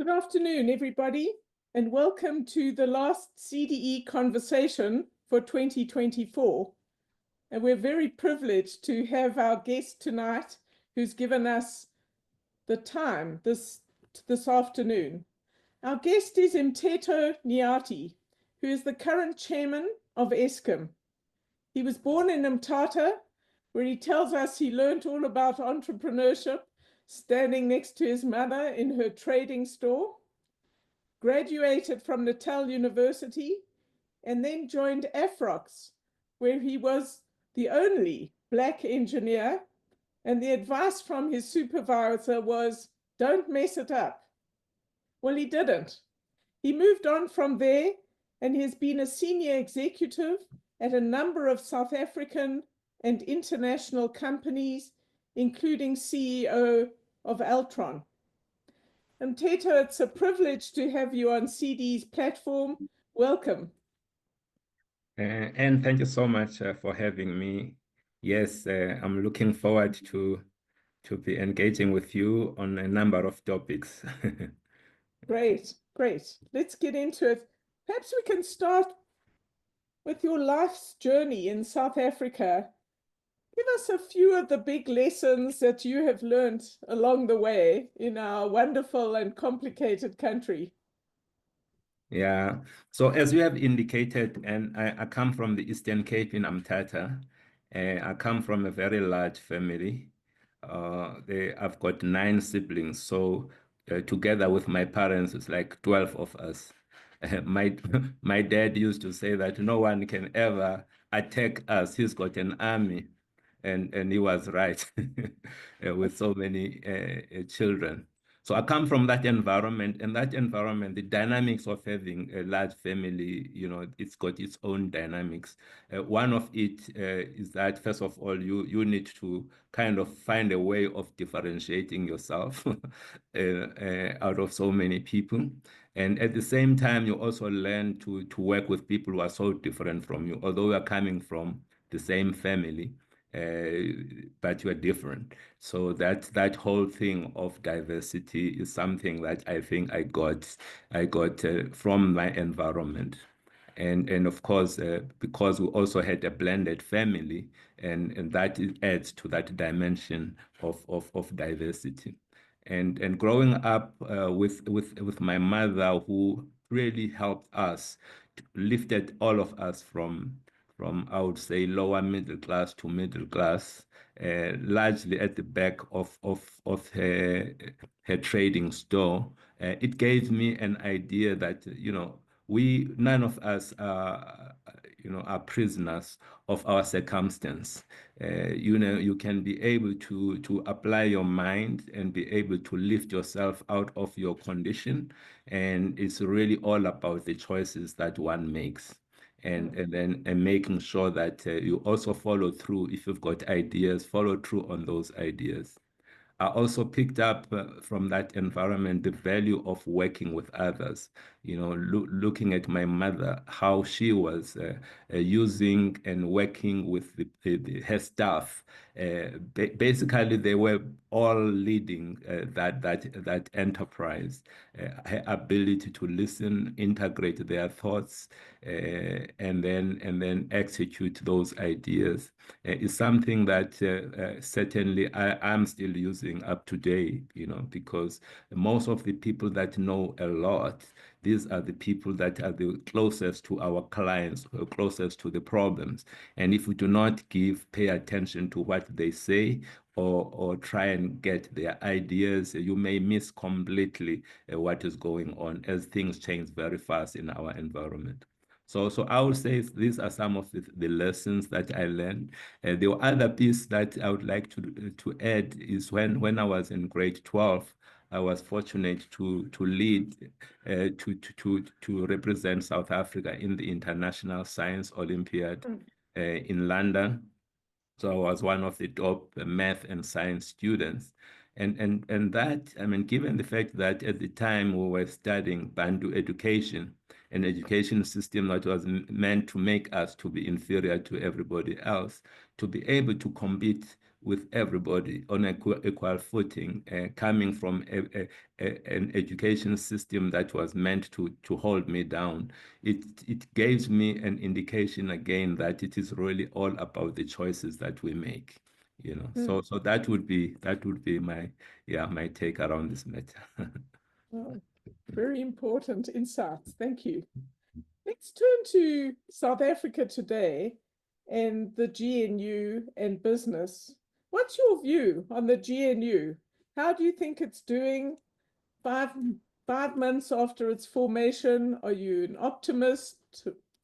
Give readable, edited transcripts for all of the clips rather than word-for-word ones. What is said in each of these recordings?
Good afternoon, everybody, and welcome to the last CDE conversation for 2024. And we're very privileged to have our guest tonight who's given us the time this afternoon. Our guest is Mteto Nyati, who is the current chairman of Eskom. He was born in Mthatha, where he tells us he learned all about entrepreneurship standing next to his mother in her trading store, graduated from Natal University, and then joined Afrox, where he was the only Black engineer, and the advice from his supervisor was, don't mess it up. Well, he didn't. He moved on from there, and he has been a senior executive at a number of South African and international companies, including CEO of Altron. Mteto, it's a privilege to have you on CD's platform. Welcome. And thank you so much for having me. Yes, I'm looking forward to be engaging with you on a number of topics. Great, great. Let's get into it. Perhaps we can start with your life's journey in South Africa. Give us a few of the big lessons that you have learned along the way in our wonderful and complicated country. Yeah, so as you have indicated, and I come from the Eastern Cape in Mthatha. I come from a very large family. I've got 9 siblings, so together with my parents, it's like 12 of us. My my dad used to say that no one can ever attack us. He's got an army. And he was right with so many children. So I come from that environment, and that environment, the dynamics of having a large family, it's got its own dynamics. One of it is that, first of all, you need to kind of find a way of differentiating yourself out of so many people. And at the same time, you also learn to work with people who are so different from you, although we are coming from the same family. But you are different. So that whole thing of diversity is something that I think I got from my environment. And of course, because we also had a blended family, and that adds to that dimension of diversity. And growing up with my mother, who really helped us, lifted all of us from I would say, lower middle class to middle class, largely at the back of her trading store. It gave me an idea that, none of us are prisoners of our circumstance. You can be able to apply your mind and be able to lift yourself out of your condition. And it's really all about the choices that one makes. And then making sure that you also follow through. If you've got ideas, follow through on those ideas. I also picked up from that environment the value of working with others. Looking at my mother, how she was using and working with her staff. Basically, they were all leading that enterprise. Her ability to listen, integrate their thoughts, and then execute those ideas is something that certainly I'm still using up to date, because most of the people that know a lot, these are the people that are the closest to our clients, closest to the problems. And if we do not pay attention to what they say, or try and get their ideas, you may miss completely what is going on, as things change very fast in our environment. So I would say these are some of the lessons that I learned. The other piece that I would like to add is when I was in grade 12, I was fortunate to lead, to represent South Africa in the International Science Olympiad in London. So I was one of the top math and science students. And that, I mean, given the fact that at the time we were studying Bantu education, an education system that was meant to make us to be inferior to everybody else, to be able to compete with everybody on equal footing, coming from an education system that was meant to hold me down. It gives me an indication again that it is really all about the choices that we make. So that would be my my take around this matter. Oh, very important insights. Thank you. Let's turn to South Africa today and the GNU and business. What's your view on the GNU? How do you think it's doing five months after its formation? Are you an optimist?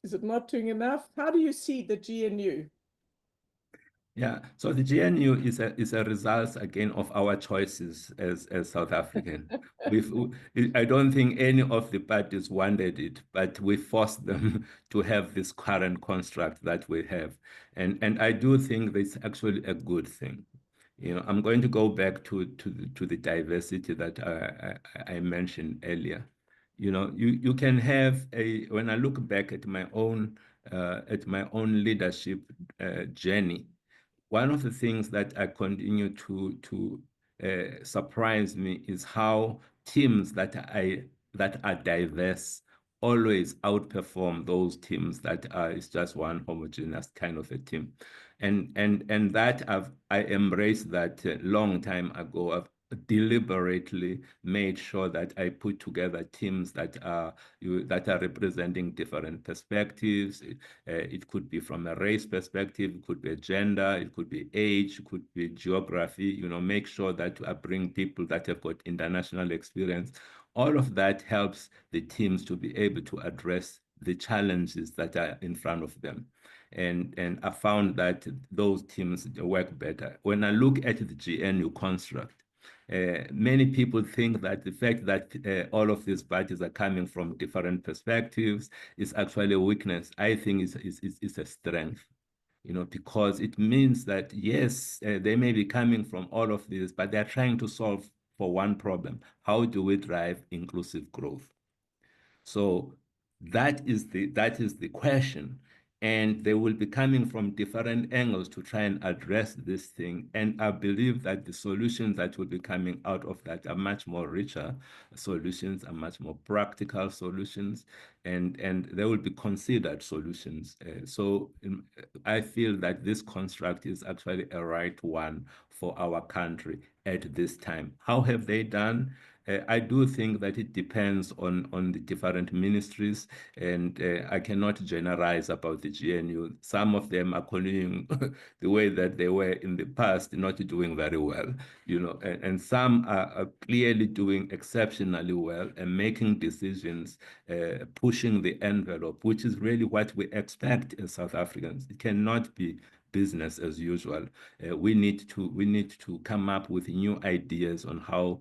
Is it not doing enough? How do you see the GNU? Yeah, so the GNU is a result again of our choices as South African. I don't think any of the parties wanted it, but we forced them to have this current construct that we have, and I do think that's actually a good thing. I'm going to go back to the diversity that I mentioned earlier. You can have when I look back at my own leadership journey. One of the things that I continue to surprise me is how teams that are diverse always outperform those teams that are it's just one homogeneous kind of a team, and that I embraced that a long time ago. I've deliberately made sure that I put together teams that are representing different perspectives. It could be from a race perspective, it could be a gender, it could be age, it could be geography. Make sure that I bring people that have got international experience. All of that helps the teams to be able to address the challenges that are in front of them. And I found that those teams work better. When I look at the GNU construct, many people think that the fact that all of these parties are coming from different perspectives is actually a weakness. I think it's a strength, because it means that, yes, they may be coming from all of this, but they're trying to solve for one problem. How do we drive inclusive growth? So that is the question. And they will be coming from different angles to try and address this thing. And I believe that the solutions that will be coming out of that are much more richer solutions, are much more practical solutions, and they will be considered solutions. I feel that this construct is actually a right one for our country at this time. How have they done? I do think that it depends on the different ministries, and I cannot generalize about the GNU. Some of them are continuing the way that they were in the past, not doing very well, and some are clearly doing exceptionally well and making decisions, pushing the envelope, which is really what we expect as South Africans. It cannot be business as usual. We need to come up with new ideas on how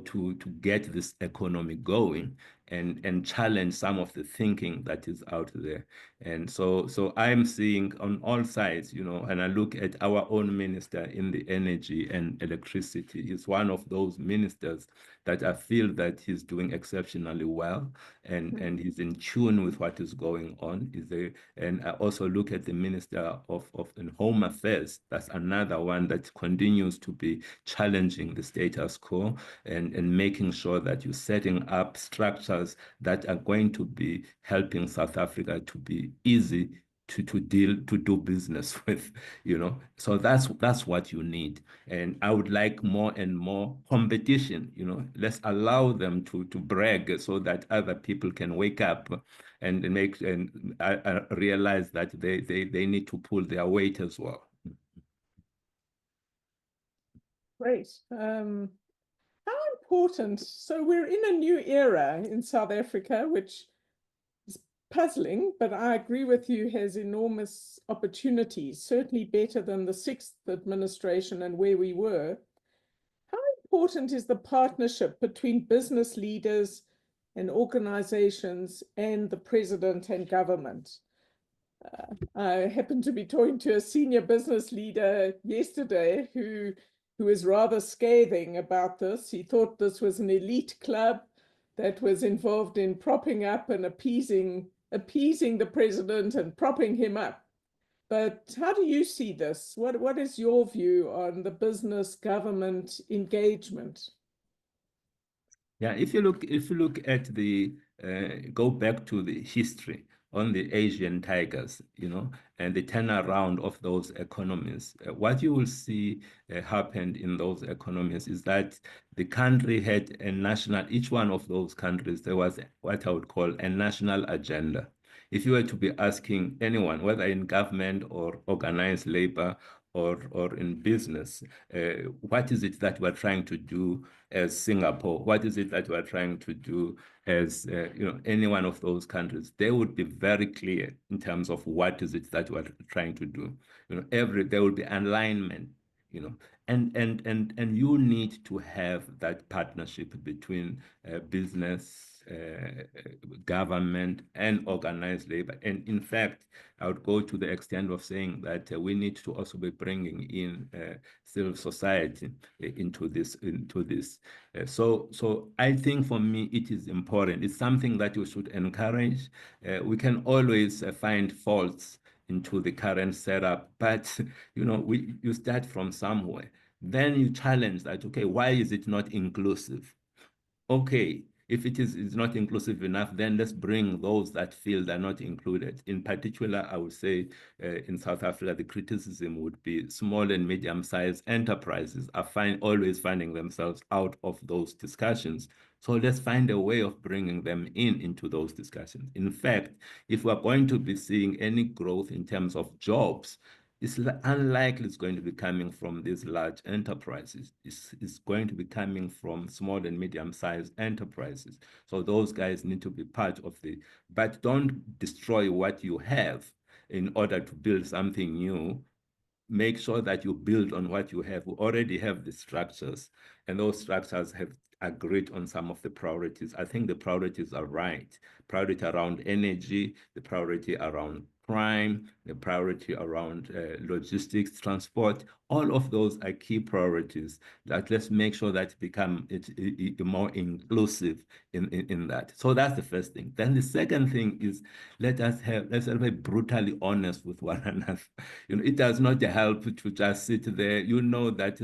to get this economy going and challenge some of the thinking that is out there. And so I'm seeing on all sides, and I look at our own minister in the energy and electricity. He's one of those ministers that I feel that he's doing exceptionally well, and he's in tune with what is going on. And I also look at the Minister of Home Affairs. That's another one that continues to be challenging the status quo and making sure that you're setting up structures that are going to be helping South Africa to be easy to do business with, So that's what you need. And I would like more and more competition, Let's allow them to brag so that other people can wake up and realize that they need to pull their weight as well. Great. How important, so we're in a new era in South Africa, which is puzzling, but I agree with you, has enormous opportunities, certainly better than the sixth administration and where we were. How important is the partnership between business leaders and organizations and the president and government? I happened to be talking to a senior business leader yesterday who was rather scathing about this. He thought this was an elite club that was involved in propping up and appeasing the president and propping him up. But how do you see this? What is your view on the business government engagement? Yeah, if you look at the go back to the history on the Asian tigers, and the turnaround of those economies, what you will see happened in those economies is that the country had a national, each one of those countries, there was what I would call a national agenda. If you were to be asking anyone, whether in government or organized labor or in business, what is it that we're trying to do as Singapore? What is it that we're trying to do as any one of those countries? They would be very clear in terms of what is it that we're trying to do. There will be alignment, and you need to have that partnership between business, government, and organized labor. And in fact, I would go to the extent of saying that we need to also be bringing in civil society into this. So I think for me it is important. It's something that we should encourage. We can always find faults into the current setup, but you start from somewhere. Then you challenge that. Okay, why is it not inclusive? Okay, if it's not inclusive enough, then let's bring those that feel they're not included. In particular, I would say in South Africa, the criticism would be small and medium-sized enterprises are always finding themselves out of those discussions. So let's find a way of bringing them into those discussions. In fact, if we're going to be seeing any growth in terms of jobs, it's unlikely it's going to be coming from these large enterprises. It's going to be coming from small and medium-sized enterprises. So those guys need to be part of but don't destroy what you have in order to build something new. Make sure that you build on what you have. We already have the structures, and those structures have agreed on some of the priorities. I think the priorities are right. Priority around energy, the priority around crime, the priority around logistics, transport, all of those are key priorities. That let's make sure that become more inclusive in that. So that's the first thing. Then the second thing is let's be brutally honest with one another. It does not help to just sit there. That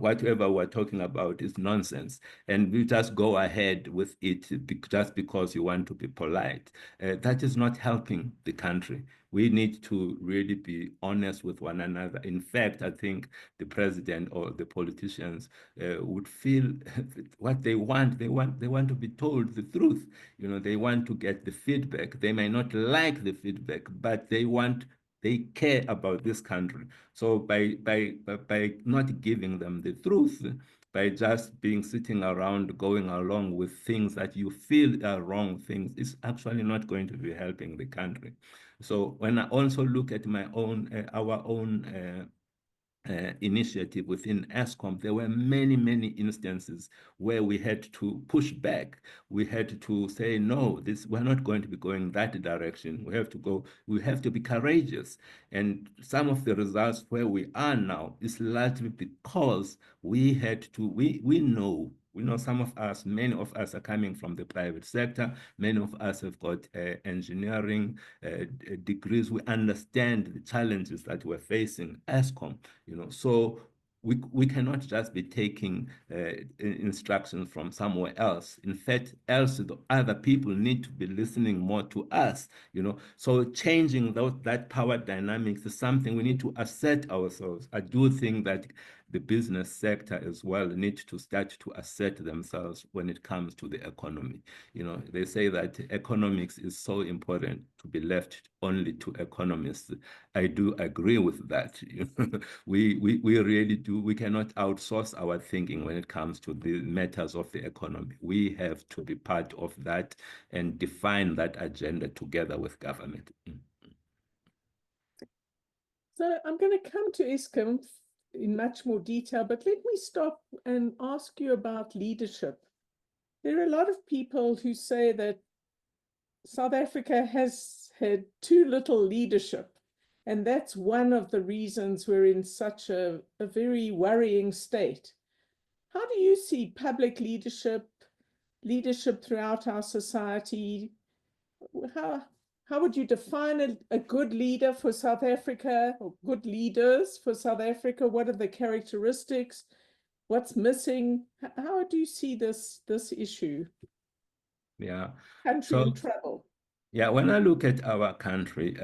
whatever we're talking about is nonsense, and we just go ahead with it just because you want to be polite. That is not helping the country. We need to really be honest with one another. In fact, I think the president or the politicians would feel what they want. They want to be told the truth. They want to get the feedback. They may not like the feedback, but they care about this country. So by not giving them the truth, by just sitting around going along with things that you feel are wrong things, it's actually not going to be helping the country. So when I also look at our own initiative within Eskom, there were many, many instances where we had to push back. We had to say, no, we're not going to be going that direction. We have to be courageous. And some of the results where we are now is largely because we know some of us, many of us are coming from the private sector. Many of us have got engineering degrees. We understand the challenges that we're facing Eskom, so we cannot just be taking instructions from somewhere else. In fact, the other people need to be listening more to us, So changing that power dynamics is something we need to assert ourselves. I do think that the business sector as well need to start to assert themselves when it comes to the economy. They say that economics is so important to be left only to economists. I do agree with that. We really do. We cannot outsource our thinking when it comes to the matters of the economy. We have to be part of that and define that agenda together with government. So I'm going to come to Eskom in much more detail, but let me stop and ask you about leadership. There are a lot of people who say that South Africa has had too little leadership, and that's one of the reasons we're in such a very worrying state. How do you see public leadership throughout our society? how would you define a good leader for South Africa, or good leaders for South Africa? What are the characteristics? What's missing? How do you see this issue? Yeah. Country So and travel. yeah, when I look at our country,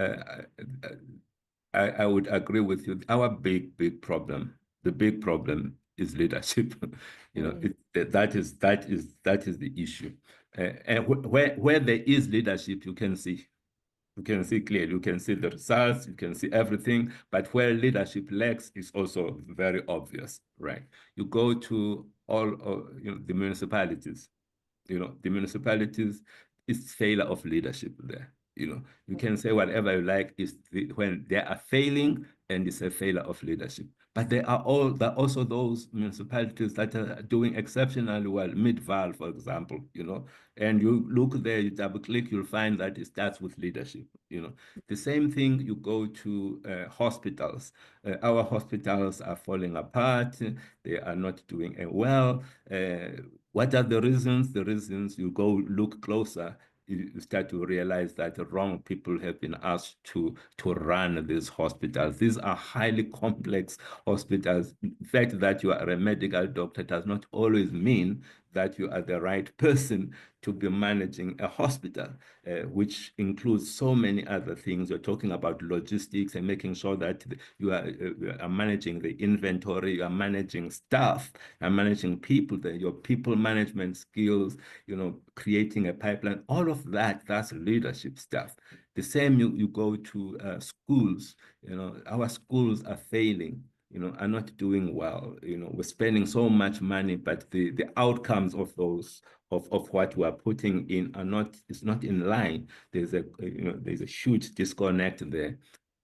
I would agree with you. Our big problem, the big problem is leadership. You know, that is the issue. And where there is leadership, you can see. You can see clearly, you can see the results, you can see everything, but where leadership lacks is also very obvious, right? You go to all the municipalities, the municipalities, it's failure of leadership there. You can say whatever you like, when they are failing, and it's a failure of leadership. But there are also those municipalities that are doing exceptionally well, Mid-Val, for example, and you look there, you double click, you'll find that it starts with leadership. The same thing, you go to hospitals. Our hospitals are falling apart, they are not doing well. What are the reasons? The reasons, you go look closer, you start to realize that the wrong people have been asked to run these hospitals. These are highly complex hospitals. The fact that you are a medical doctor does not always mean that you are the right person to be managing a hospital, which includes so many other things. You're talking about logistics and making sure that you are managing the inventory, you are managing staff, you are managing people, your people management skills, creating a pipeline, all of that, that's leadership stuff. The same, you go to schools, our schools are failing, are not doing well. We're spending so much money, but the outcomes of those of what we are putting in is not in line. There's a huge disconnect there.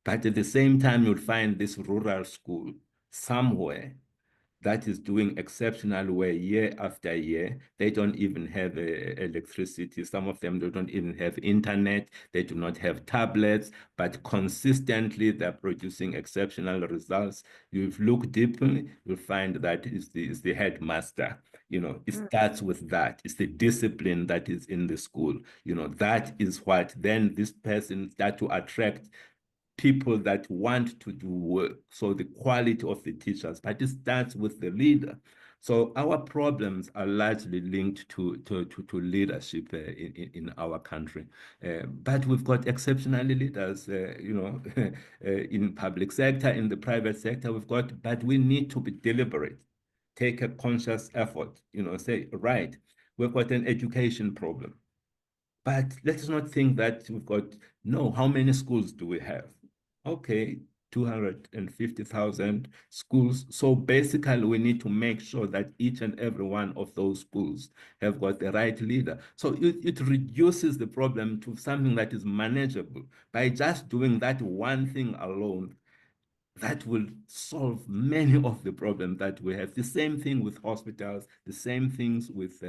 But at the same time, you'll find this rural school somewhere that is doing exceptional well year after year. They don't even have electricity. Some of them don't even have internet. They do not have tablets, but consistently they're producing exceptional results. You've looked deeply, you'll find that is the headmaster. It starts with that. It's the discipline that is in the school. That is what then this person start to attract people that want to do work. So the quality of the teachers, but it starts with the leader. So our problems are largely linked to leadership in our country. But we've got exceptional leaders, in public sector, in the private sector, but we need to be deliberate, take a conscious effort, say, right, we've got an education problem. But let's not think that how many schools do we have? Okay, 250,000 schools. So basically, we need to make sure that each and every one of those schools have got the right leader. So it reduces the problem to something that is manageable. By just doing that one thing alone, that will solve many of the problems that we have. The same thing with hospitals, the same things with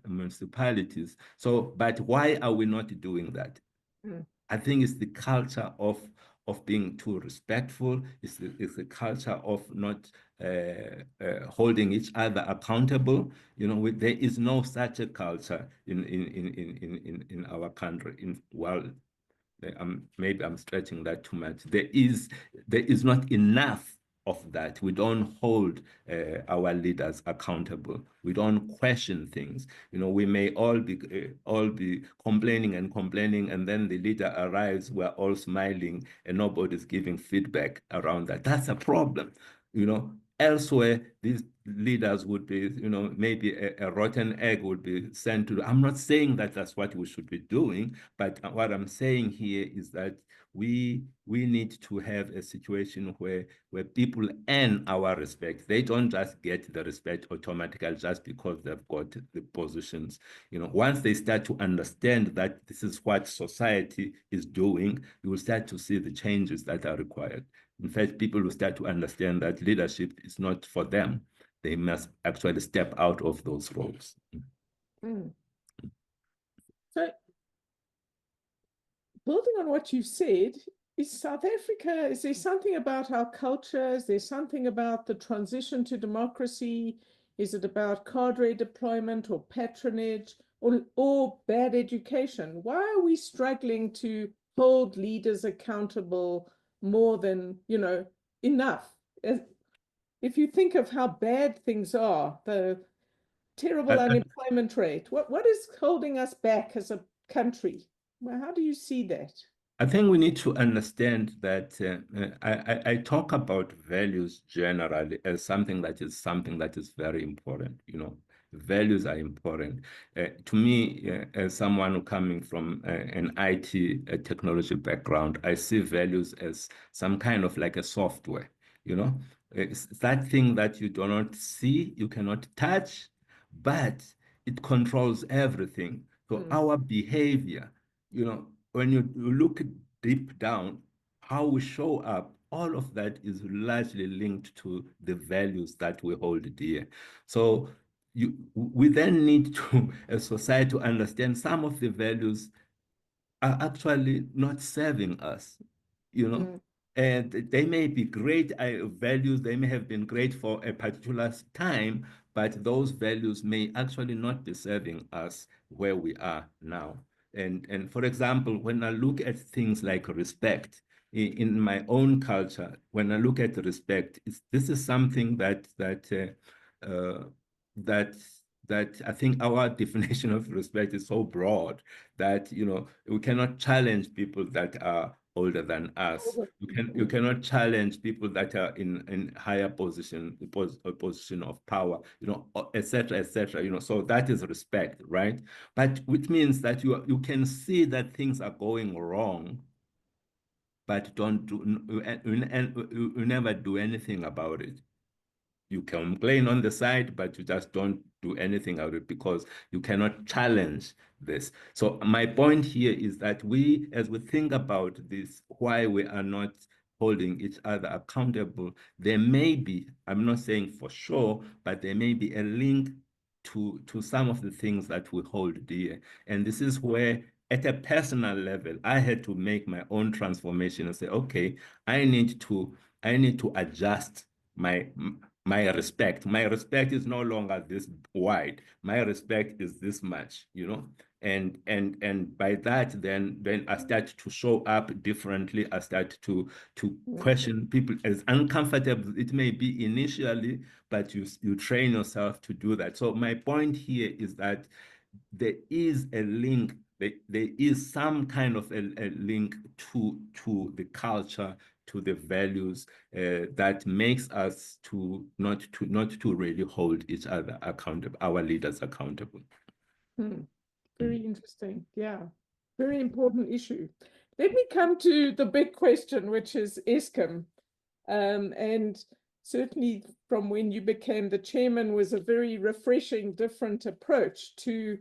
municipalities. So, but why are we not doing that? I think it's the culture of being too respectful. It's the culture of not holding each other accountable. There is no such a culture in our country. Maybe I'm stretching that too much. There is not enough of that. We don't hold our leaders accountable. We don't question things. We may all be complaining, and then the leader arrives, we're all smiling, and nobody's giving feedback around that. That's a problem. Elsewhere, these leaders would be, maybe a rotten egg would be sent to. I'm not saying that that's what we should be doing, but what I'm saying here is that we need to have a situation where people earn our respect. They don't just get the respect automatically just because they've got the positions. Once they start to understand that this is what society is doing, you will start to see the changes that are required. In fact, people will start to understand that leadership is not for them. They must actually step out of those roles. So, building on what you said, is there something about our culture? Is there something about the transition to democracy? Is it about cadre deployment or patronage? or bad education? Why are we struggling to hold leaders accountable more than, enough? If you think of how bad things are, the terrible I, unemployment rate, what is holding us back as a country? Well, how do you see that? I think we need to understand that I talk about values generally as something that is very important. Values are important. To me, as someone coming from an IT technology background, I see values as some kind of like a software. It's that thing that you do not see, you cannot touch, but it controls everything. So our behavior, when you look deep down, how we show up, all of that is largely linked to the values that we hold dear. So we then need to, as society, to understand some of the values are actually not serving us, you know. Mm, And they may be great values, they may have been great for a particular time, but those values may actually not be serving us where we are now. And for example, when I look at things like respect, in my own culture, when I look at respect, this is something uh, that that I think our definition of respect is so broad that we cannot challenge people that are older than us. You cannot challenge people that are in higher position of power, et cetera, et cetera. So that is respect, right? But which means that you can see that things are going wrong, but don't do you never do anything about it. You complain on the side, but you just don't do anything about it because you cannot challenge this. So my point here is that as we think about this, why we are not holding each other accountable, there may be, I'm not saying for sure, but there may be a link to some of the things that we hold dear. And this is where, at a personal level, I had to make my own transformation and say, okay, I need to adjust my respect. My respect is no longer this wide. My respect is this much, and by that, then I start to show up differently. I start to question people, as uncomfortable it may be initially, but you train yourself to do that. So my point here is that there is a link. There is some kind of a link to the culture, to the values that makes us not to really hold each other accountable, our leaders accountable. Very interesting. Yeah, very important issue. Let me come to the big question, which is Eskom. And certainly from when you became the chairman was a very refreshing, different approach to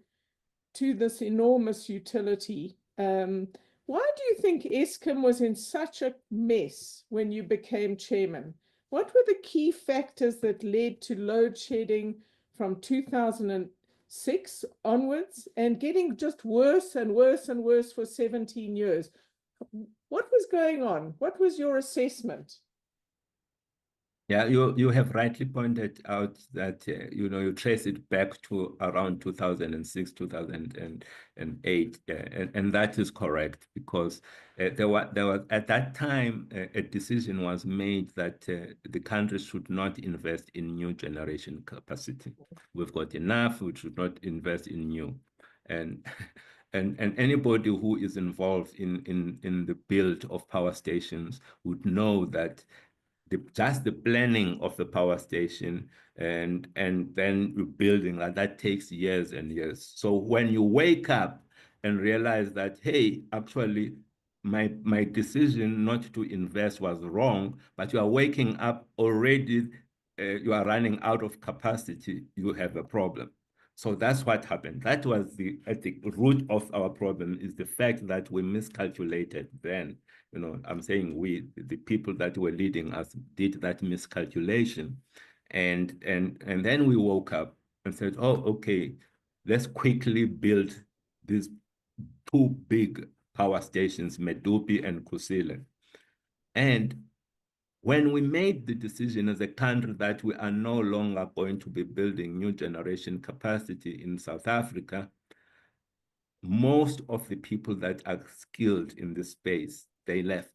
this enormous utility. Why do you think Eskom was in such a mess when you became chairman? What were the key factors that led to load shedding from 2006 onwards and getting just worse and worse and worse for 17 years? What was going on? What was your assessment? Yeah, you have rightly pointed out that you trace it back to around 2006, 2008, and that is correct because there was at that time a decision was made that the country should not invest in new generation capacity. We've got enough. We should not invest in new, and and anybody who is involved in the build of power stations would know that just the planning of the power station and then rebuilding that takes years and years. So when you wake up and realize that, hey, actually my decision not to invest was wrong, but you are waking up already, you are running out of capacity, you have a problem. So that's what happened. That was at the root of our problem, is the fact that we miscalculated then. I'm saying the people that were leading us did that miscalculation. And then we woke up and said, oh, okay, let's quickly build these two big power stations, Medupi and Kusile. And when we made the decision as a country that we are no longer going to be building new generation capacity in South Africa, most of the people that are skilled in this space, they left.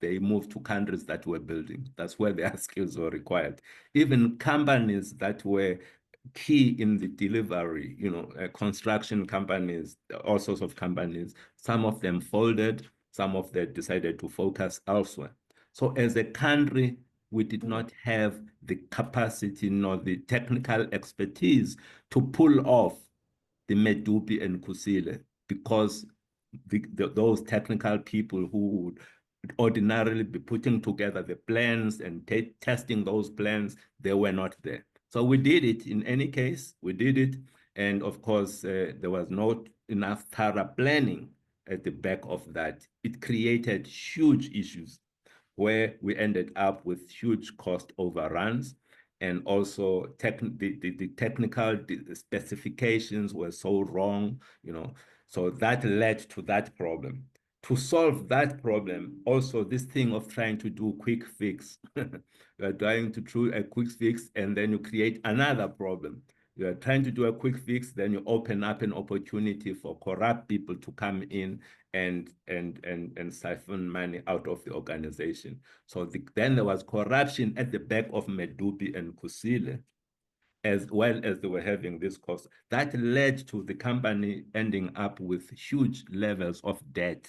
They moved to countries that were building. That's where their skills were required. Even companies that were key in the delivery, construction companies, all sorts of companies, some of them folded, some of them decided to focus elsewhere. So as a country, we did not have the capacity nor the technical expertise to pull off the Medupi and Kusile because those technical people who would ordinarily be putting together the plans and testing those plans, they were not there. So we did it in any case, we did it. And of course, there was not enough thorough planning at the back of that. It created huge issues where we ended up with huge cost overruns. And also the technical specifications were so wrong, so that led to that problem. To solve that problem, also this thing of trying to do quick fix, you are trying to do a quick fix and then you create another problem. You are trying to do a quick fix, then you open up an opportunity for corrupt people to come in and siphon money out of the organization. So then there was corruption at the back of Medupi and Kusile, as well as they were having this cost. That led to the company ending up with huge levels of debt.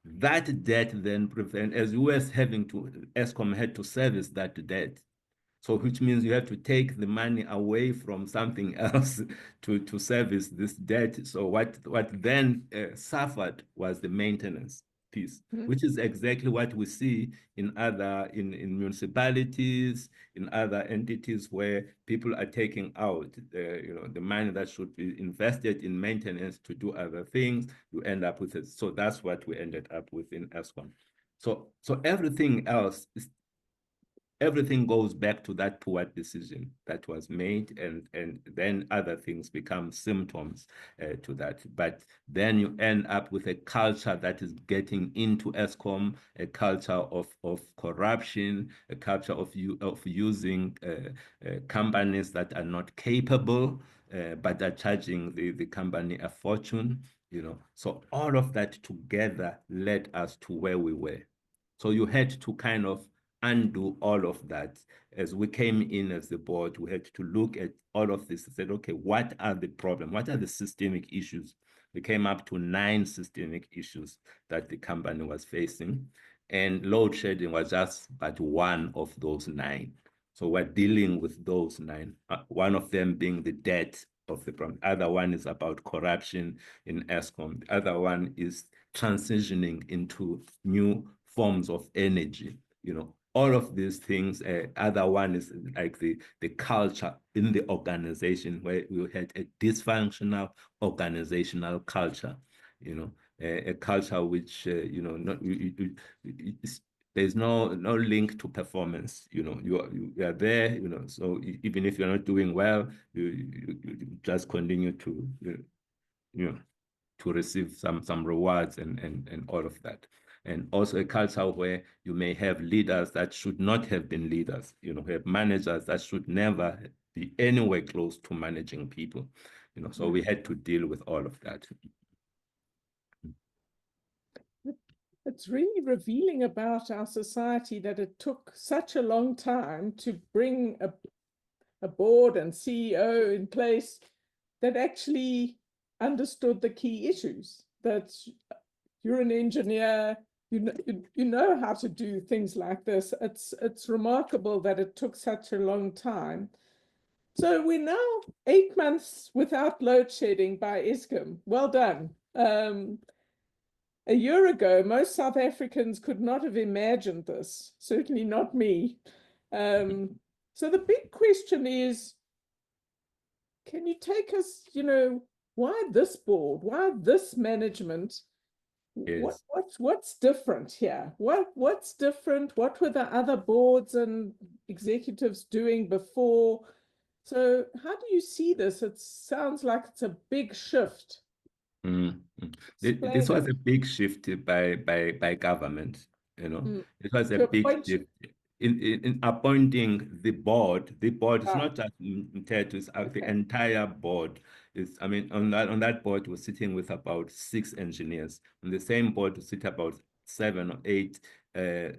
That debt then as US Eskom had to service that debt. So which means you have to take the money away from something else to service this debt. So what then suffered was the maintenance piece, which is exactly what we see in municipalities, in other entities where people are taking out the money that should be invested in maintenance to do other things. You end up with it. So that's what we ended up with in Eskom. So everything else is everything goes back to that poor decision that was made, and then other things become symptoms to that. But then you end up with a culture that is getting into Eskom, a culture of corruption, a culture of using companies that are not capable, but are charging the company a fortune. So all of that together led us to where we were. So you had to kind of undo all of that. As we came in as the board, we had to look at all of this and said, okay, what are the problems? What are the systemic issues? We came up to 9 systemic issues that the company was facing, and load shedding was just but one of those 9. So we're dealing with those 9, one of them being the debt of the problem. The other one is about corruption in Eskom. The other one is transitioning into new forms of energy. All of these things. Other one is like the culture in the organization, where we had a dysfunctional organizational culture, a culture which, there's no link to performance. You are there, so even if you're not doing well, you just continue to, to receive some rewards and all of that. And also a culture where you may have leaders that should not have been leaders, have managers that should never be anywhere close to managing people, so we had to deal with all of that. It's really revealing about our society that it took such a long time to bring a board and CEO in place that actually understood the key issues, that you're an engineer, you know how to do things like this. It's remarkable that it took such a long time. So we're now 8 months without load shedding by Eskom. Well done. A year ago, most South Africans could not have imagined this, certainly not me. So the big question is, can you take us, why this board? Why this management? Yes. What's different here? What's different? What were the other boards and executives doing before? So how do you see this? It sounds like it's a big shift. This was a big shift by government. It was a big shift in appointing the board. The board is not just Mteto, it's the entire board. I mean, on that board, we're sitting with about 6 engineers. On the same board, we sit about 7 or 8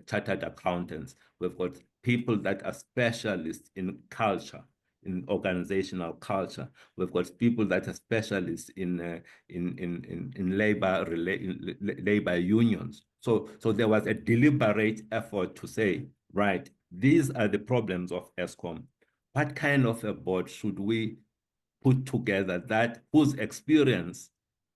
chartered accountants. We've got people that are specialists in culture, in organizational culture. We've got people that are specialists in labor unions. So there was a deliberate effort to say, right, these are the problems of Eskom. What kind of a board should we put together that whose experience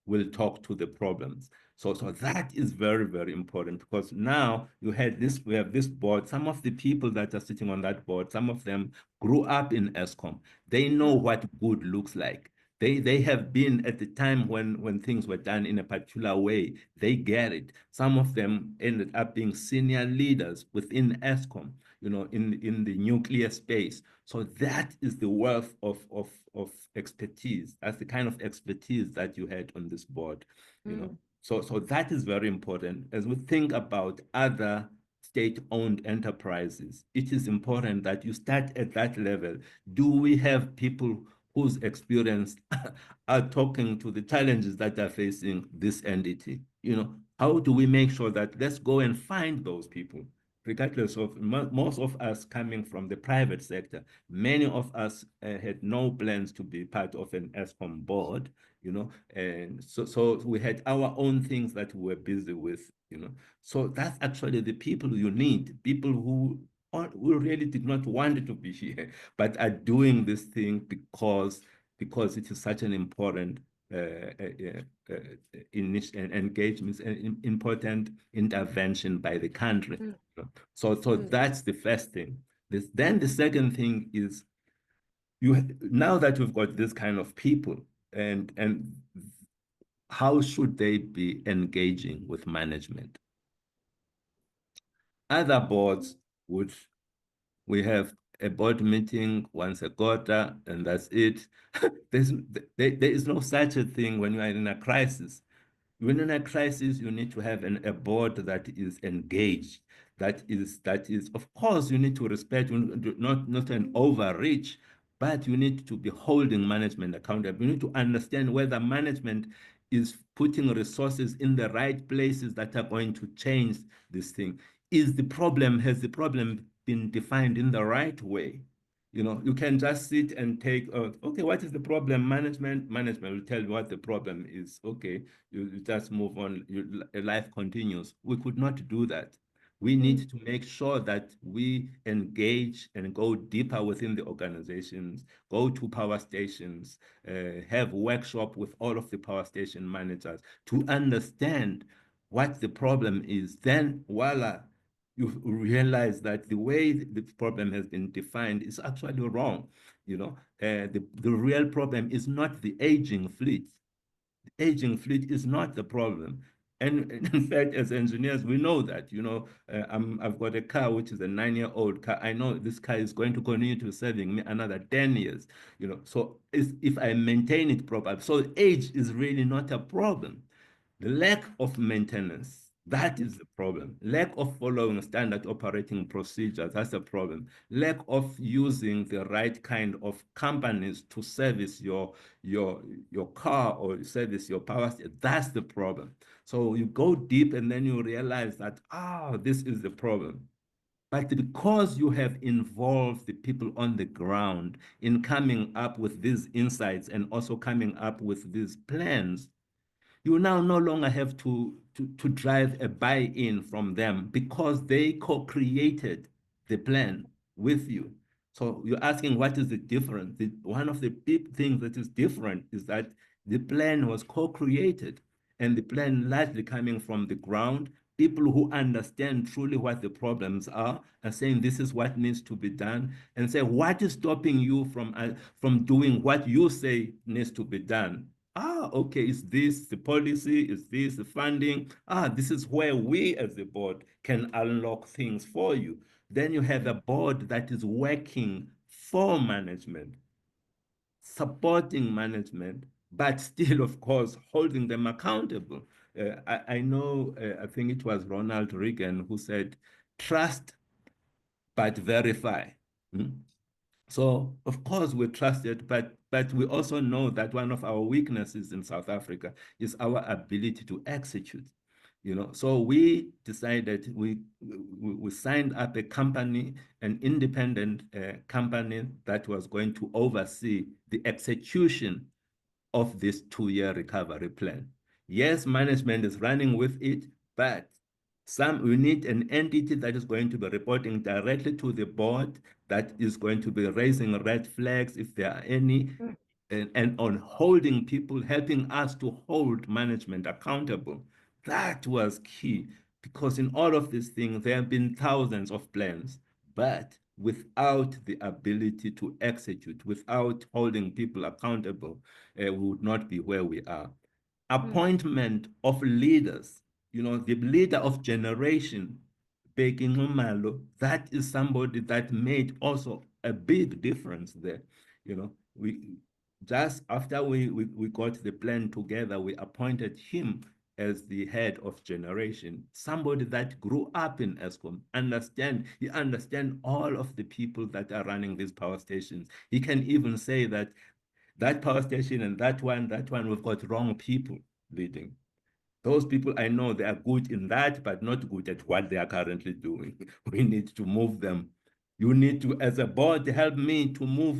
will talk to the problems? So that is very, very important, because now we have this board. Some of the people that are sitting on that board, some of them grew up in Eskom. They know what good looks like. They have been at the time when things were done in a particular way. They get it. Some of them ended up being senior leaders within Eskom, in the nuclear space. So that is the wealth of expertise. That's the kind of expertise that you had on this board, So that is very important. As we think about other state-owned enterprises, it is important that you start at that level. Do we have people whose experience are talking to the challenges that are facing this entity? How do we make sure that let's go and find those people? Regardless of most of us coming from the private sector, many of us had no plans to be part of an Eskom board, and so we had our own things that we were busy with, So that's actually the people you need, people who really did not want to be here, but are doing this thing because it is such an important engagement, an important intervention by the country. So that's the first thing. Then the second thing is, now that we've got this kind of people, and how should they be engaging with management? Other boards we have a board meeting once a quarter, and that's it. There is no such a thing when you are in a crisis. When in a crisis, you need to have a board that is engaged. That is, of course, you need to respect, not an overreach, but you need to be holding management accountable. You need to understand whether management is putting resources in the right places that are going to change this thing. Has the problem been defined in the right way? You can just sit and take, okay, what is the problem? Management will tell you what the problem is. Okay, you just move on, life continues. We could not do that. We need to make sure that we engage and go deeper within the organizations, go to power stations, have workshop with all of the power station managers to understand what the problem is. Then, voila, you realize that the way the problem has been defined is actually wrong. The real problem is not the aging fleet. The aging fleet is not the problem. And in fact, as engineers, we know that, I've got a car, which is a 9-year-old car. I know this car is going to continue to serving me another 10 years, So if I maintain it properly, so age is really not a problem. The lack of maintenance, that is the problem. Lack of following standard operating procedures, that's the problem. Lack of using the right kind of companies to service your car or service your power station, that's the problem. So you go deep and then you realize that, this is the problem. But because you have involved the people on the ground in coming up with these insights and also coming up with these plans, you now no longer have to drive a buy-in from them, because they co-created the plan with you. So you're asking, what is the difference? One of the big things that is different is that the plan was co-created, and the plan largely coming from the ground, people who understand truly what the problems are, and saying this is what needs to be done, and say, what is stopping you from doing what you say needs to be done? Okay, is this the policy? Is this the funding? This is where we as the board can unlock things for you. Then you have a board that is working for management, supporting management, but still, of course, holding them accountable. I know, I think it was Ronald Reagan who said, trust but verify. So of course we trust it, but we also know that one of our weaknesses in South Africa is our ability to execute. So we decided we signed up a company, an independent company that was going to oversee the execution of this 2-year recovery plan. Yes, management is running with it, but we need an entity that is going to be reporting directly to the board, that is going to be raising red flags if there are any, and on holding people, helping us to hold management accountable. That was key, because in all of these things, there have been thousands of plans, but without the ability to execute, without holding people accountable, we would not be where we are. Appointment of leaders, the leader of generation, Beking Umalo, that is somebody that made also a big difference there. We just after we got the plan together, we appointed him as the head of generation, somebody that grew up in Eskom, he understands all of the people that are running these power stations. He can even say that power station and that one, we've got wrong people leading. Those people, I know they are good in that, but not good at what they are currently doing. We need to move them. You need to, as a board, help me to move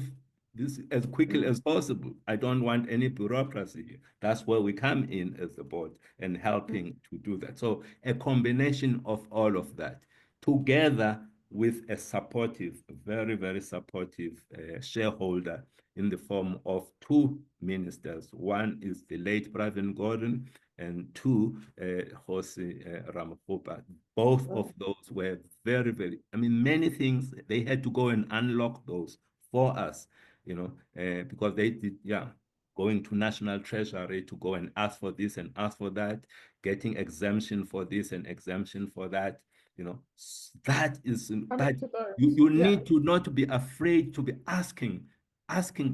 this as quickly as possible. I don't want any bureaucracy here. That's where we come in as the board and helping to do that. So a combination of all of that, together with a supportive, very, very supportive shareholder in the form of two ministers. One is the late Pravin Gordhan, and two, Jose Ramaphosa. Both of those were very, very, many things, they had to go and unlock those for us, because they did, going to National Treasury to go and ask for this and ask for that, getting exemption for this and exemption for that, that is, but you need to not be afraid to be asking.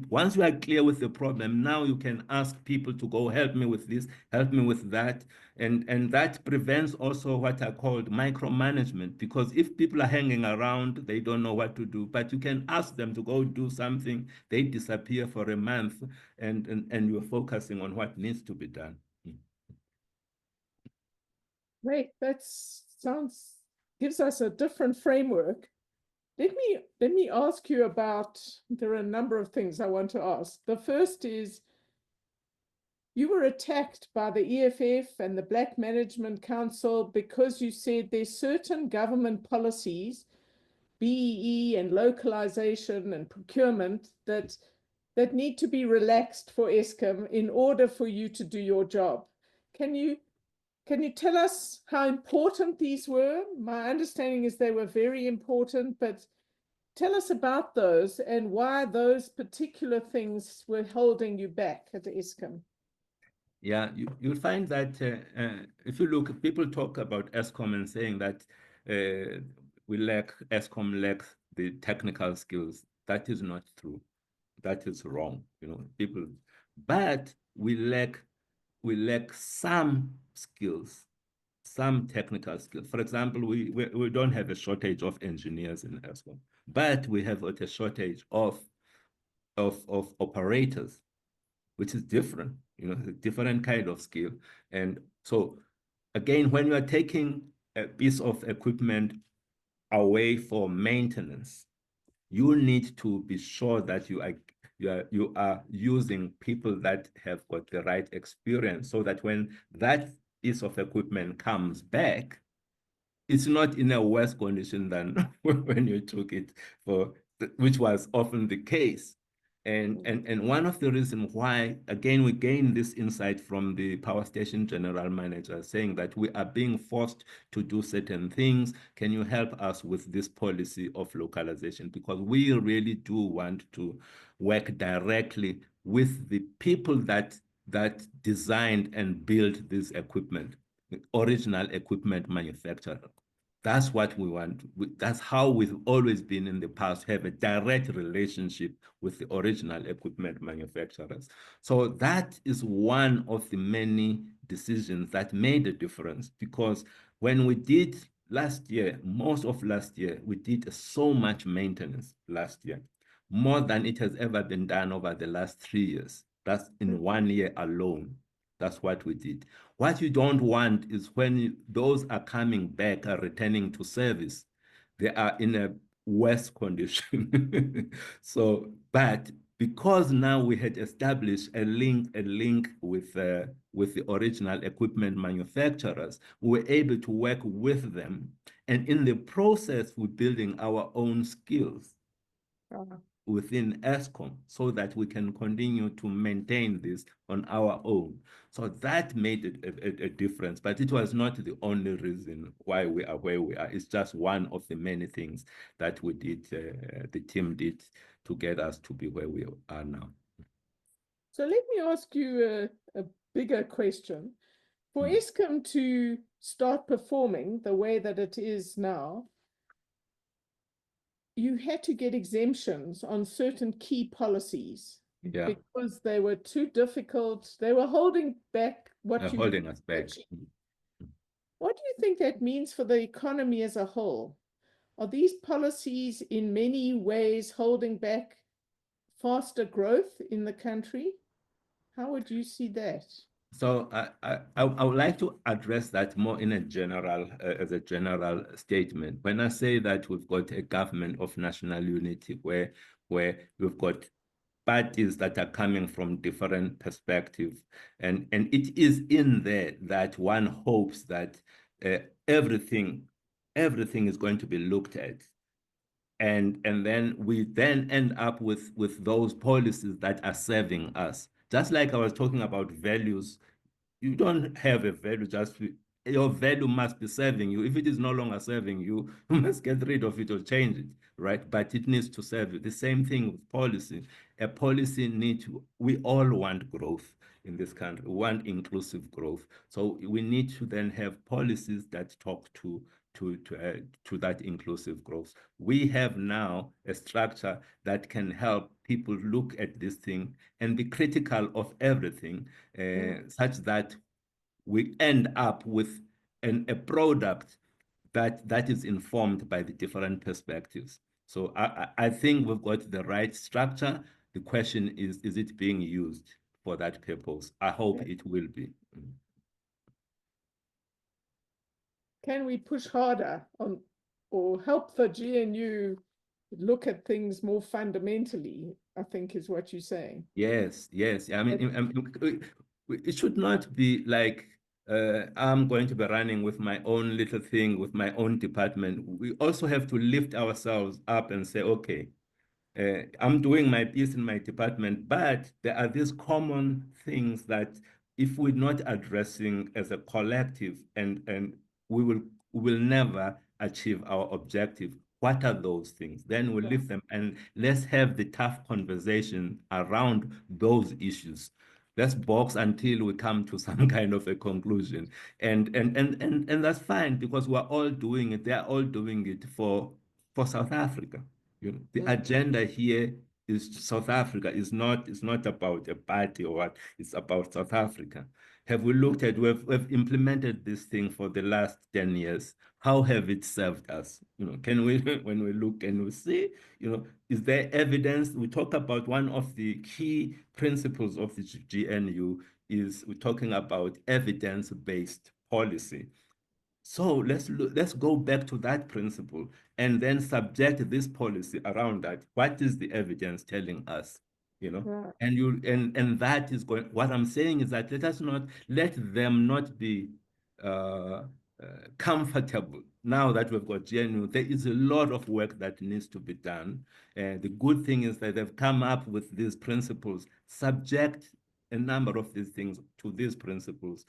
Once you are clear with the problem, now you can ask people to go, help me with this, help me with that. And that prevents also what I called micromanagement, because if people are hanging around, they don't know what to do, but you can ask them to go do something, they disappear for a month, and you're focusing on what needs to be done. Great, that gives us a different framework. Let me ask you about, there are a number of things I want to ask. The first is, you were attacked by the EFF and the Black Management Council because you said there's certain government policies, BEE and localization and procurement, that need to be relaxed for Eskom in order for you to do your job. Can you tell us how important these were? My understanding is they were very important, but tell us about those and why those particular things were holding you back at Eskom. Yeah, you'll find that if you look, people talk about Eskom and saying that Eskom lacks the technical skills. That is not true. That is wrong. But we lack some skills, some technical skills. For example, we don't have a shortage of engineers in Eskom, but we have a shortage of operators, which is different, a different kind of skill. And so again, when you are taking a piece of equipment away for maintenance, you need to be sure that you are using people that have got the right experience, so that when that piece of equipment comes back, it's not in a worse condition than when you took it for, which was often the case. And one of the reasons why, again, we gained this insight from the power station general manager, saying that we are being forced to do certain things. Can you help us with this policy of localization? Because we really do want to work directly with the people that designed and built this equipment, the original equipment manufacturer. That's what we want. That's how we've always been in the past, have a direct relationship with the original equipment manufacturers. So that is one of the many decisions that made a difference, because when we did last year, most of last year, we did so much maintenance last year. more than it has ever been done over the last 3 years. That's in 1 year alone. That's what we did. What you don't want is when those are coming back, are returning to service, they are in a worse condition. So, but because now we had established a link with the original equipment manufacturers, we were able to work with them. And in the process, we're building our own skills within Eskom so that we can continue to maintain this on our own. So that made a difference, but it was not the only reason why we are where we are. It's just one of the many things that we did, the team did to get us to be where we are now. So let me ask you a bigger question. For Eskom to start performing the way that it is now, you had to get exemptions on certain key policies because they were too difficult. They were holding back what you holding us back. What do you think that means for the economy as a whole? Are these policies in many ways holding back faster growth in the country? How would you see that? So I would like to address that more in a general, as a general statement. When I say that we've got a government of national unity where we've got parties that are coming from different perspectives, and it is in there that one hopes that everything is going to be looked at. And then we then end up with those policies that are serving us. Just like I was talking about values, you don't have a value just your value must be serving you. If it is no longer serving you, you must get rid of it or change it, right? But it needs to serve you. The same thing with policy. A policy needs to, we all want growth in this country. We want inclusive growth. So we need to then have policies that talk to that inclusive growth. We have now a structure that can help people look at this thing and be critical of everything, such that we end up with a product that is informed by the different perspectives. So I think we've got the right structure. The question is it being used for that purpose? I hope it will be. Can we push harder on or help the GNU look at things more fundamentally, I think is what you're saying. Yes, yes. I mean, it should not be like I'm going to be running with my own little thing, with my own department. We also have to lift ourselves up and say, okay, I'm doing my piece in my department, but there are these common things that if we're not addressing as a collective, and we will never achieve our objective. What are those things? Then we'll lift them and let's have the tough conversation around those issues. Let's box until we come to some kind of a conclusion. And that's fine because we're all doing it. They're all doing it for South Africa. You know, the agenda here is South Africa. It's not about a party or what. It's about South Africa. Have we looked at, we've implemented this thing for the last 10 years. How have it served us? You know, can we, when we look and we see, you know, is there evidence? We talk about one of the key principles of the GNU is we're talking about evidence-based policy. So let's go back to that principle and then subject this policy around that. What is the evidence telling us? You know, and that is going. What I'm saying is that let them not be comfortable. Now that we've got GNU, there is a lot of work that needs to be done. The good thing is that they've come up with these principles, subject a number of these things to these principles.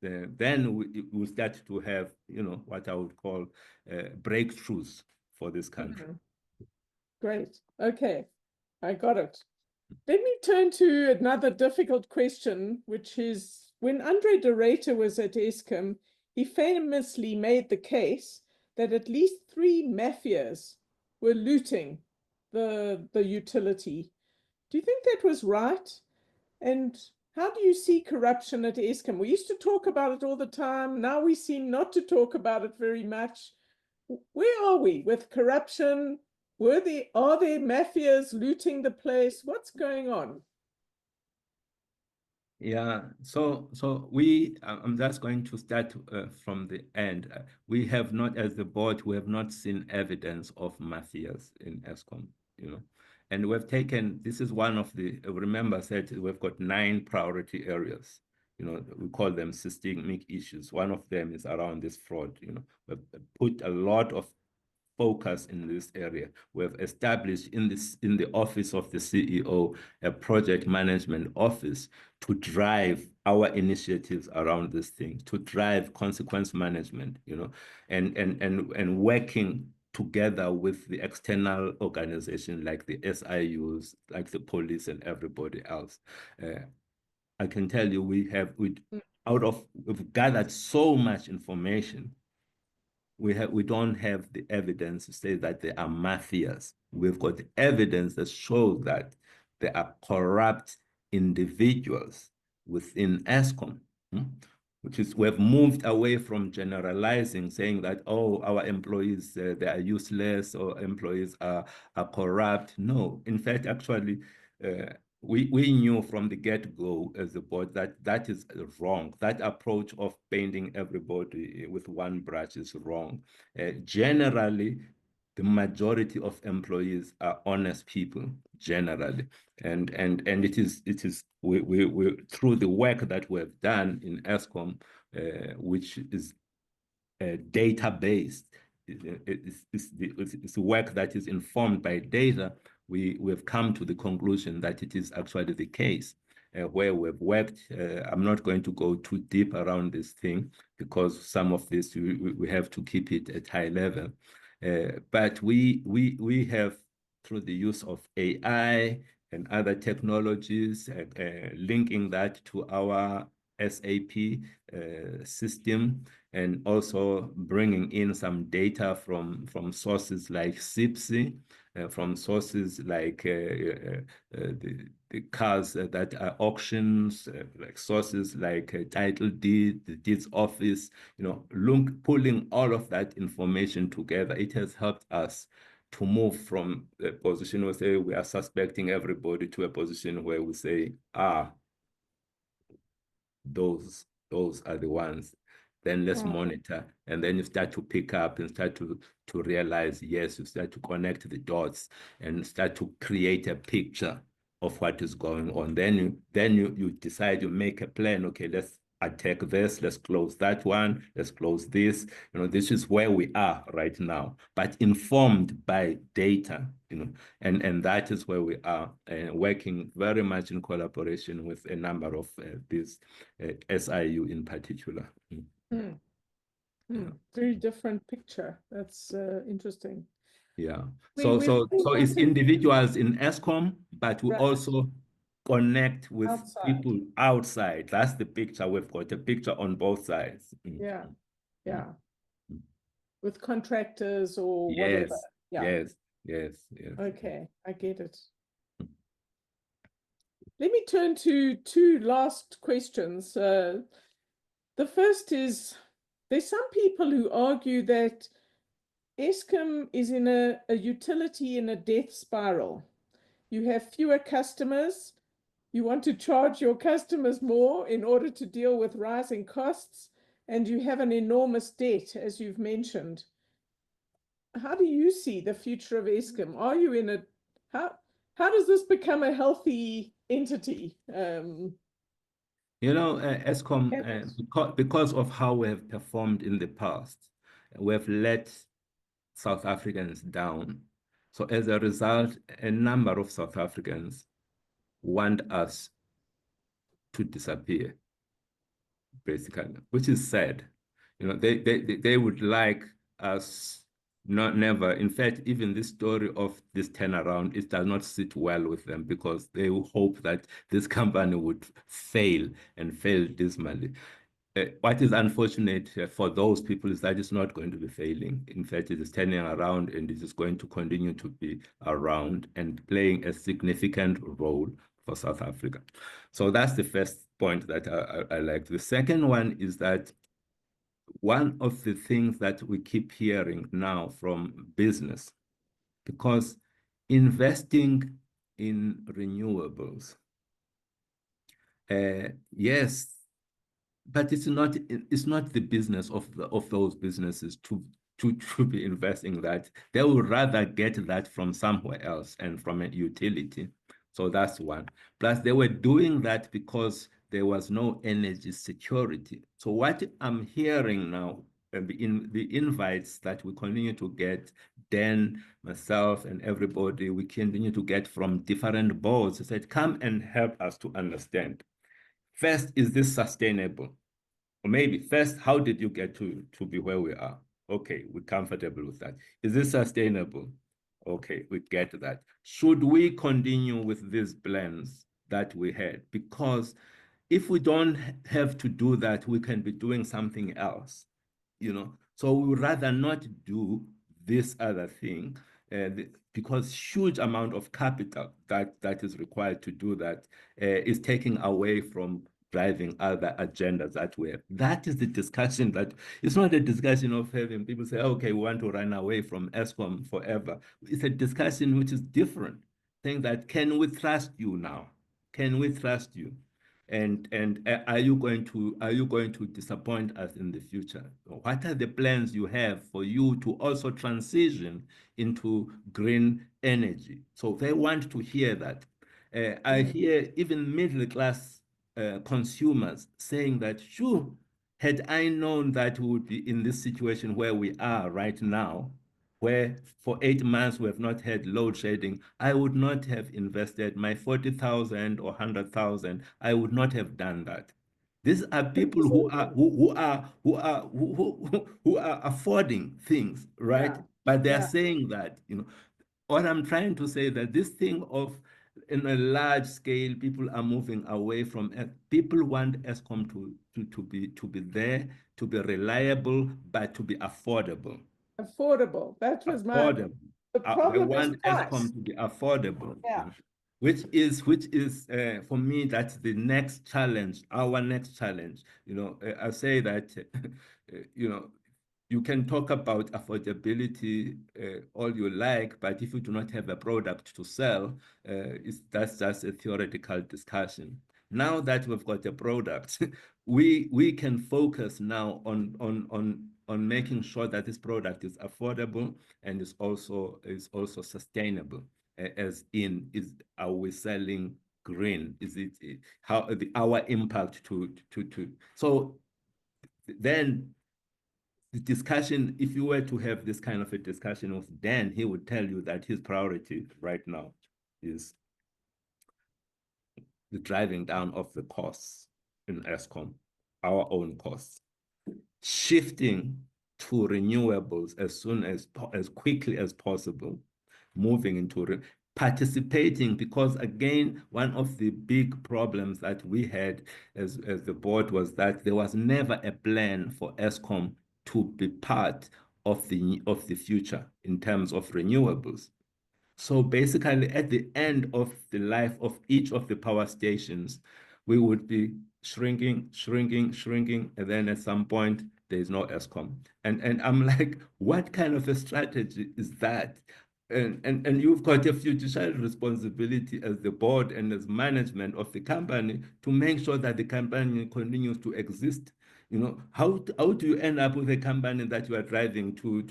Then we start to have, you know, what I would call breakthroughs for this country. Great. Okay, I got it. Let me turn to another difficult question, which is when Andre de Ruyter was at Eskom, he famously made the case that at least 3 mafias were looting the utility. Do you think that was right? And how do you see corruption at Eskom? We used to talk about it all the time. Now we seem not to talk about it very much. Where are we with corruption? Are there mafias looting the place? What's going on? Yeah, so I'm just going to start from the end. We have not, as the board, we have not seen evidence of mafias in Eskom, you know. And we've taken, this is one of the, remember I said we've got 9 priority areas, you know, we call them systemic issues. One of them is around this fraud, you know. We've put a lot of focus in this area. We've established in the office of the CEO a project management office to drive our initiatives around this thing, to drive consequence management, you know, and working together with the external organization like the SIUs, like the police and everybody else. I can tell you we've gathered so much information. We don't have the evidence to say that they are mafias. We've got evidence that shows that there are corrupt individuals within Eskom, which is we've moved away from generalizing, saying that, oh, our employees, they are useless or employees are corrupt. No, in fact, actually, we knew from the get-go as a board that that is wrong. That approach of painting everybody with one brush is wrong. Generally, the majority of employees are honest people, generally, and it is we through the work that we have done in Eskom, which is data-based. It's work that is informed by data. We've come to the conclusion that it is actually the case. Where we've worked, I'm not going to go too deep around this thing because some of this we have to keep it at high level. But we have, through the use of AI and other technologies, linking that to our SAP system, and also bringing in some data from sources like SIPSI, from sources like the cars that are auctions, like sources like title deed, the deeds office, you know, pulling all of that information together. It has helped us to move from a position where we say we are suspecting everybody to a position where we say, those are the ones. Then let's monitor, and then you start to pick up and start to realize, yes, you start to connect the dots and start to create a picture of what is going on. Then you decide, you make a plan. Okay, let's attack this, let's close that one, let's close this. You know, this is where we are right now, but informed by data, you know, and that is where we are, working very much in collaboration with a number of these SIU in particular. Yeah. Very different picture. That's interesting. Yeah. So it's individuals in Eskom, but we also connect with people outside. That's the picture. We've got a picture on both sides. Yeah. Yeah. With contractors or whatever. Yeah. Yes. Okay, I get it. Let me turn to 2 last questions. The first is, there's some people who argue that Eskom is in a utility in a death spiral. You have fewer customers. You want to charge your customers more in order to deal with rising costs, and you have an enormous debt, as you've mentioned. How do you see the future of Eskom? Are you in a, how does this become a healthy entity? You know, Eskom, because of how we have performed in the past, we have let South Africans down. So as a result, a number of South Africans want us to disappear, basically, which is sad. You know, they would like us never. In fact, even this story of this turnaround, it does not sit well with them because they hope that this company would fail and fail dismally. What is unfortunate for those people is that it's not going to be failing. In fact, it is turning around, and it is going to continue to be around and playing a significant role for South Africa. So that's the first point that I like. The second one is that one of the things that we keep hearing now from business because investing in renewables, yes, but it's not the business of those businesses to be investing that. They would rather get that from somewhere else and from a utility. So that's one. Plus, they were doing that because there was no energy security. So what I'm hearing now, in the invites that we continue to get, Dan, myself, and everybody, we continue to get from different boards, said, come and help us to understand. First, is this sustainable? Or maybe first, how did you get to be where we are? Okay, we're comfortable with that. Is this sustainable? Okay, we get that. Should we continue with these plans that we had? Because if we don't have to do that, we can be doing something else, you know. So we would rather not do this other thing, because huge amount of capital that is required to do that is taking away from driving other agendas that we have. That is the discussion. That it's not a discussion of having people say, okay, we want to run away from Eskom forever. It's a discussion which is different, saying that, can we trust you now? Can we trust you? And are you going to disappoint us in the future? What are the plans you have for you to also transition into green energy? So they want to hear that. I hear even middle class consumers saying that, sure, had I known that we would be in this situation where we are right now, where for 8 months we have not had load shedding, I would not have invested my 40,000 or 100,000. I would not have done that. These are people who are affording things, right? Yeah. But they are Yeah. saying that, what I'm trying to say, that this thing of, in a large scale, people are moving away from it. People want Eskom to be there, to be reliable, but to be affordable. Affordable. That was Affordable. the They problem is want price. Eskom to be affordable. Yeah. Which is for me, that's the next challenge, our next challenge. I say that you can talk about affordability all you like, but if you do not have a product to sell, that's just a theoretical discussion. Now that we've got a product, we can focus now on making sure that this product is affordable and is also sustainable. As in, are we selling green? Is it our impact to so then the discussion, if you were to have this kind of a discussion with Dan, he would tell you that his priority right now is the driving down of the costs in Eskom, our own costs, shifting to renewables as quickly as possible, moving into participating, because again, one of the big problems that we had as the board was that there was never a plan for Eskom to be part of the future in terms of renewables. So basically, at the end of the life of each of the power stations, we would be shrinking, shrinking, shrinking, and then at some point, there is no Eskom. And I'm like, what kind of a strategy is that? And you've got a fiduciary responsibility as the board and as management of the company to make sure that the company continues to exist. How do you end up with a company that you are driving to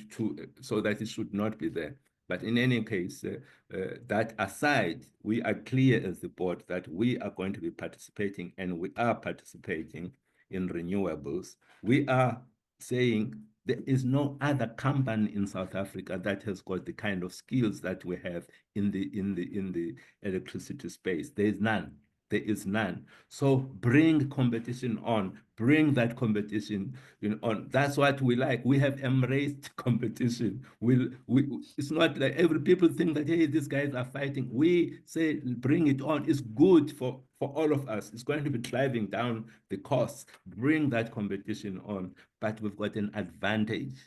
so that it should not be there? But in any case, that aside, we are clear as the board that we are going to be participating, and we are participating in renewables. We are saying there is no other company in South Africa that has got the kind of skills that we have in the electricity space. There is none. There is none. So bring competition on, bring that competition on. That's what we like. We have embraced competition. It's not like every people think that, hey, these guys are fighting. We say, bring it on. It's good for all of us. It's going to be driving down the costs. Bring that competition on. But we've got an advantage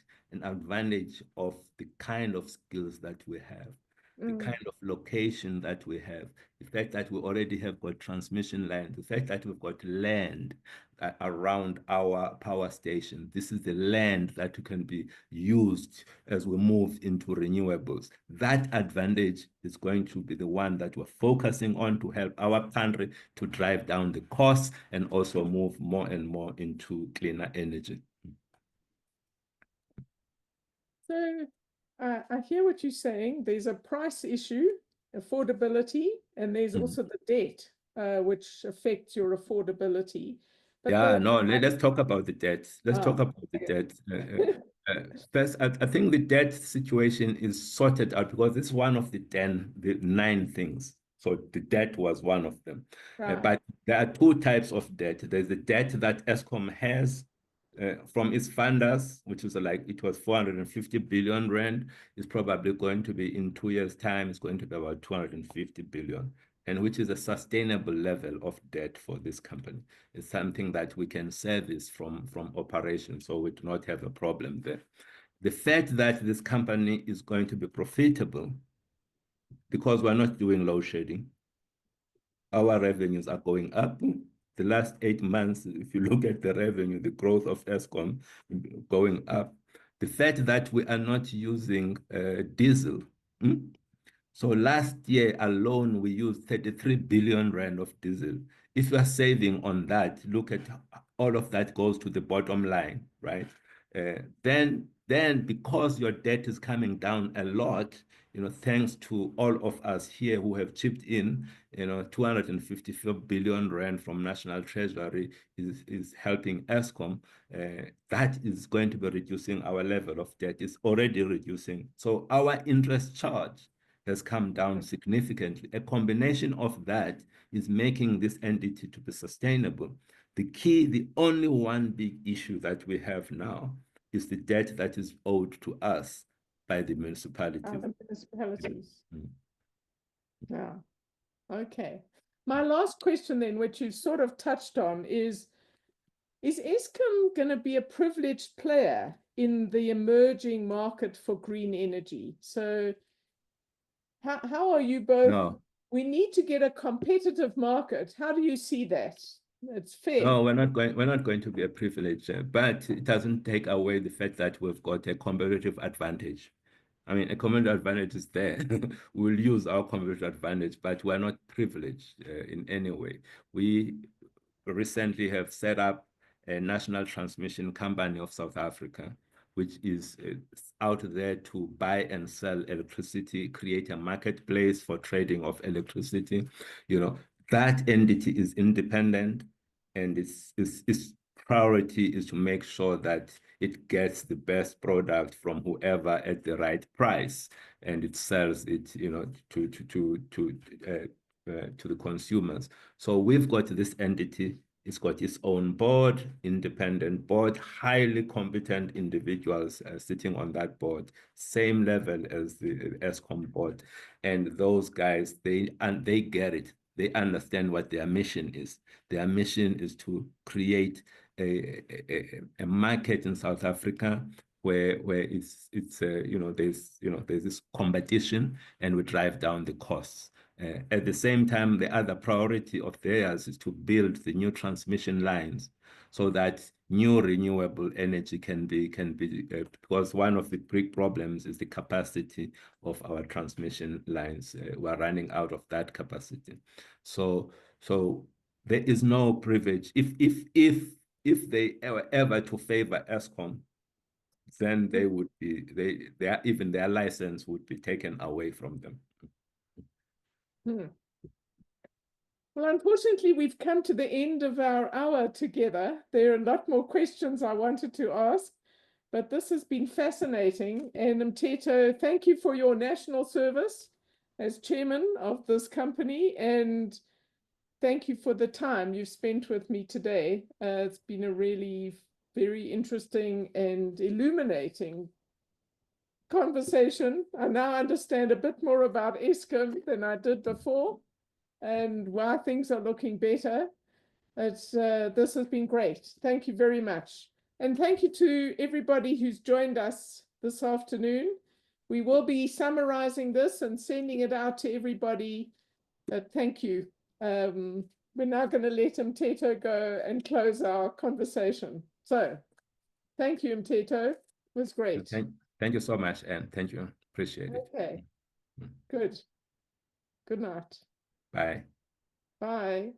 of the kind of skills that we have. the kind of location that we have, the fact that we already have got transmission lines, the fact that we've got land around our power station. This is the land that can be used as we move into renewables. That advantage is going to be the one that we're focusing on to help our country to drive down the costs and also move more and more into cleaner energy. So I hear what you're saying. There's a price issue, affordability, and there's also the debt, which affects your affordability. But Yeah, no, let's talk about the debt. Let's talk Oh, about the debt. First, I think the debt situation is sorted out because it's one of the 9 things. So the debt was one of them. right. But there are 2 types of debt. There's the debt that Eskom has from its funders, which is like, it was 450 billion rand. It's probably going to be in 2 years' time, it's going to be about 250 billion, and which is a sustainable level of debt for this company. It's something that we can service from operations, so we do not have a problem there. The fact that this company is going to be profitable because we're not doing load shedding, our revenues are going up. The last 8 months, if you look at the revenue, the growth of Eskom going up. The fact that we are not using diesel. So last year alone, we used 33 billion rand of diesel. If you are saving on that, look at all of that goes to the bottom line, right? Then because your debt is coming down a lot, thanks to all of us here who have chipped in, 254 billion rand from National Treasury is helping Eskom. That is going to be reducing our level of debt. It's already reducing. So our interest charge has come down significantly. A combination of that is making this entity to be sustainable. The only one big issue that we have now is the debt that is owed to us by the municipalities. The municipalities. Yeah. Okay. My last question then, which you sort of touched on, is Eskom going to be a privileged player in the emerging market for green energy? So how are you both? No. We need to get a competitive market. How do you see that? It's fair. No, we're not going to be a privilege, but it doesn't take away the fact that we've got a competitive advantage. I mean, a competitive advantage is there. We'll use our competitive advantage, but we're not privileged in any way. We recently have set up a national transmission company of South Africa, which is out there to buy and sell electricity, create a marketplace for trading of electricity. That entity is independent, and its priority is to make sure that it gets the best product from whoever at the right price, and it sells it, to the consumers. So we've got this entity. It's got its own board, independent board, highly competent individuals sitting on that board, same level as the Eskom board. And those guys, they get it. They understand what their mission is. Their mission is to create a market in South Africa where there's this competition, and we drive down the costs. At the same time, the other priority of theirs is to build the new transmission lines so that new renewable energy can be because one of the big problems is the capacity of our transmission lines. We're running out of that capacity. So there is no privilege. If they were ever to favor Eskom, then they would be even their license would be taken away from them. Well, unfortunately, we've come to the end of our hour together. There are a lot more questions I wanted to ask, but this has been fascinating. And Mteto, thank you for your national service as chairman of this company, and thank you for the time you've spent with me today. It's been a really very interesting and illuminating conversation. I now understand a bit more about Eskom than I did before, and why things are looking better. This has been great. Thank you very much. And thank you to everybody who's joined us this afternoon. We will be summarizing this and sending it out to everybody. Thank you. We're now going to let Mteto go and close our conversation. So thank you, Mteto. It was great. Thank you so much, and thank you. Appreciate it. Okay, good. Good night. Bye. Bye.